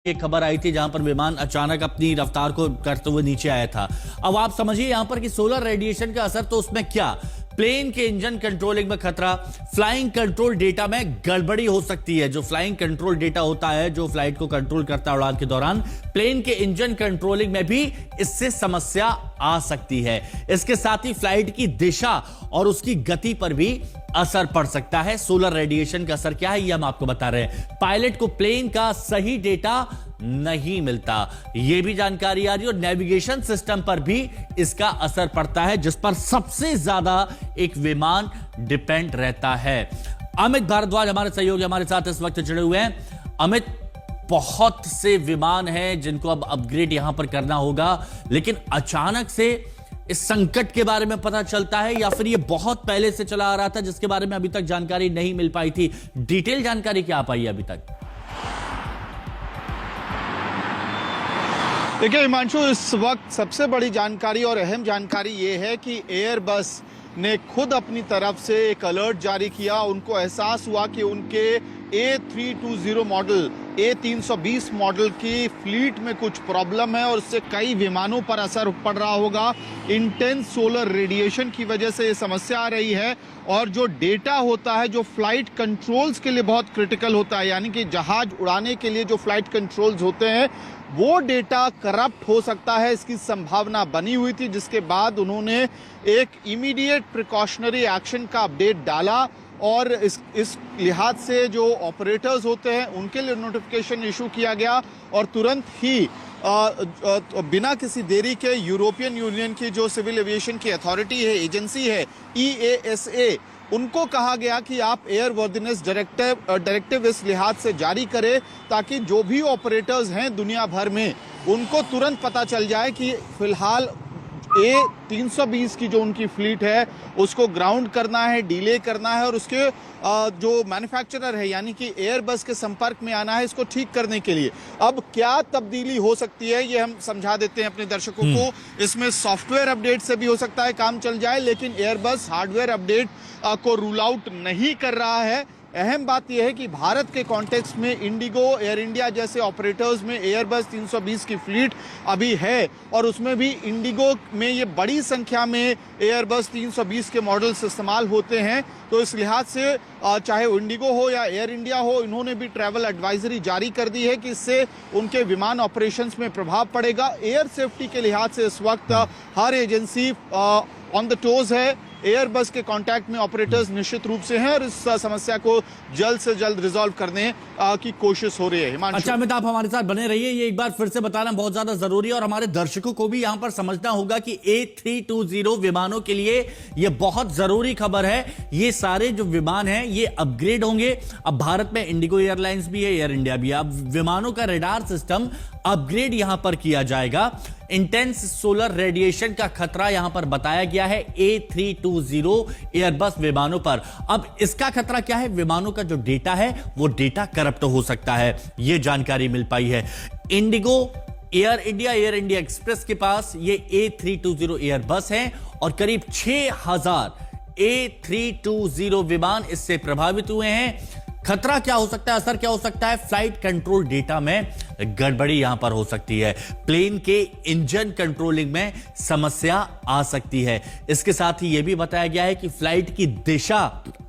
एक खबर आई थी जहां पर विमान अचानक अपनी रफ्तार को करते हुए नीचे आया था। अब आप समझिए यहां पर कि सोलर रेडिएशन का असर तो उसमें क्या, प्लेन के इंजन कंट्रोलिंग में खतरा, फ्लाइंग कंट्रोल डेटा में गड़बड़ी हो सकती है। जो फ्लाइंग कंट्रोल डेटा होता है, जो फ्लाइट को कंट्रोल करता है उड़ान के दौरान, प्लेन के इंजन कंट्रोलिंग में भी इससे समस्या आ सकती है। इसके साथ ही फ्लाइट की दिशा और उसकी गति पर भी असर पड़ सकता है। सोलर रेडिएशन का असर क्या है ये हम आपको बता रहे हैं। पायलट को प्लेन का सही डेटा नहीं मिलता, यह भी जानकारी आ रही है। और नेविगेशन सिस्टम पर भी इसका असर पड़ता है, जिस पर सबसे ज्यादा एक विमान डिपेंड रहता है। अमित भारद्वाज हमारे सहयोगी हमारे साथ इस वक्त जुड़े हुए हैं। अमित, बहुत से विमान हैं जिनको अब अपग्रेड यहां पर करना होगा, लेकिन अचानक से इस संकट के बारे में पता चलता है या फिर ये बहुत पहले से चला आ रहा था जिसके बारे में अभी तक जानकारी नहीं मिल पाई थी? डिटेल जानकारी क्या आ पाई है अभी तक? देखिए हिमांशु, इस वक्त सबसे बड़ी जानकारी और अहम जानकारी ये है कि एयरबस ने खुद अपनी तरफ से एक अलर्ट जारी किया। उनको एहसास हुआ कि उनके A320 मॉडल, A320 मॉडल की फ्लीट में कुछ प्रॉब्लम है और उससे कई विमानों पर असर पड़ रहा होगा। इंटेंस सोलर रेडिएशन की वजह से ये समस्या आ रही है। और जो डेटा होता है जो फ्लाइट कंट्रोल्स के लिए बहुत क्रिटिकल होता है, यानी कि जहाज उड़ाने के लिए जो फ्लाइट कंट्रोल्स होते हैं वो डेटा करप्ट हो सकता है, इसकी संभावना बनी हुई थी। जिसके बाद उन्होंने एक इमीडिएट प्रिकॉशनरी एक्शन का अपडेट डाला और इस लिहाज से जो ऑपरेटर्स होते हैं उनके लिए नोटिफिकेशन इशू किया गया। और तुरंत ही बिना किसी देरी के यूरोपियन यूनियन की जो सिविल एविएशन की अथॉरिटी है, एजेंसी है EASA, उनको कहा गया कि आप एयरवर्दिनेस डायरेक्टिव इस लिहाज से जारी करें ताकि जो भी ऑपरेटर्स हैं दुनिया भर में उनको तुरंत पता चल जाए कि फिलहाल A320 की जो उनकी फ्लीट है उसको ग्राउंड करना है, डिले करना है और उसके जो मैन्युफैक्चरर है यानी कि एयरबस के संपर्क में आना है इसको ठीक करने के लिए। अब क्या तब्दीली हो सकती है ये हम समझा देते हैं अपने दर्शकों को। इसमें सॉफ्टवेयर अपडेट से भी हो सकता है काम चल जाए, लेकिन एयरबस हार्डवेयर अपडेट को रूल आउट नहीं कर रहा है। अहम बात यह है कि भारत के कॉन्टेक्स्ट में इंडिगो, एयर इंडिया जैसे ऑपरेटर्स में एयरबस 320 की फ्लीट अभी है और उसमें भी इंडिगो में ये बड़ी संख्या में एयरबस 320 के मॉडल्स इस्तेमाल होते हैं। तो इस लिहाज से चाहे इंडिगो हो या एयर इंडिया हो, इन्होंने भी ट्रैवल एडवाइजरी जारी कर दी है कि इससे उनके विमान ऑपरेशंस में प्रभाव पड़ेगा। एयर सेफ्टी के लिहाज से इस वक्त हर एजेंसी ऑन द टोज है। एयरबस के कांटेक्ट में ऑपरेटर्स निश्चित रूप से हैं और इस समस्या को जल्द से जल्द रिजॉल्व करने की कोशिश हो रही है। अच्छा अमित, आप हमारे साथ बने रहिए। ये एक बार फिर से बताना बहुत ज्यादा जरूरी है और हमारे दर्शकों को भी यहां पर समझना होगा कि A320 विमानों के लिए ये बहुत जरूरी खबर है। ये सारे जो विमान हैं ये अपग्रेड होंगे। अब भारत में इंडिगो एयरलाइंस भी है, एयर इंडिया भी है। अब विमानों का रडार सिस्टम अपग्रेड यहां पर किया जाएगा। इंटेंस सोलर रेडिएशन का खतरा यहां पर बताया गया है A320 एयरबस विमानों पर। अब इसका खतरा क्या है? विमानों का जो डेटा है वो डेटा करप्ट हो सकता है, यह जानकारी मिल पाई है। इंडिगो, एयर इंडिया एक्सप्रेस के पास ये A320 एयरबस है और करीब 6000 A320 विमान इससे प्रभावित हुए हैं। खतरा क्या हो सकता है, असर क्या हो सकता है? फ्लाइट कंट्रोल डेटा में गड़बड़ी यहां पर हो सकती है, प्लेन के इंजन कंट्रोलिंग में समस्या आ सकती है। इसके साथ ही यह भी बताया गया है कि फ्लाइट की दिशा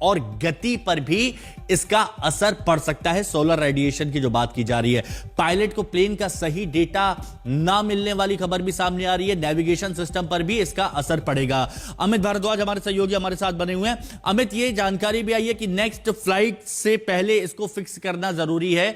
और गति पर भी इसका असर पड़ सकता है। सोलर रेडिएशन की जो बात की जा रही है, पायलट को प्लेन का सही डेटा ना मिलने वाली खबर भी सामने आ रही है। नेविगेशन सिस्टम पर भी इसका असर पड़ेगा। अमित भारद्वाज हमारे सहयोगी हमारे साथ बने हुए हैं। अमित, ये जानकारी भी आई है कि नेक्स्ट फ्लाइट से पहले इसको फिक्स करना जरूरी है।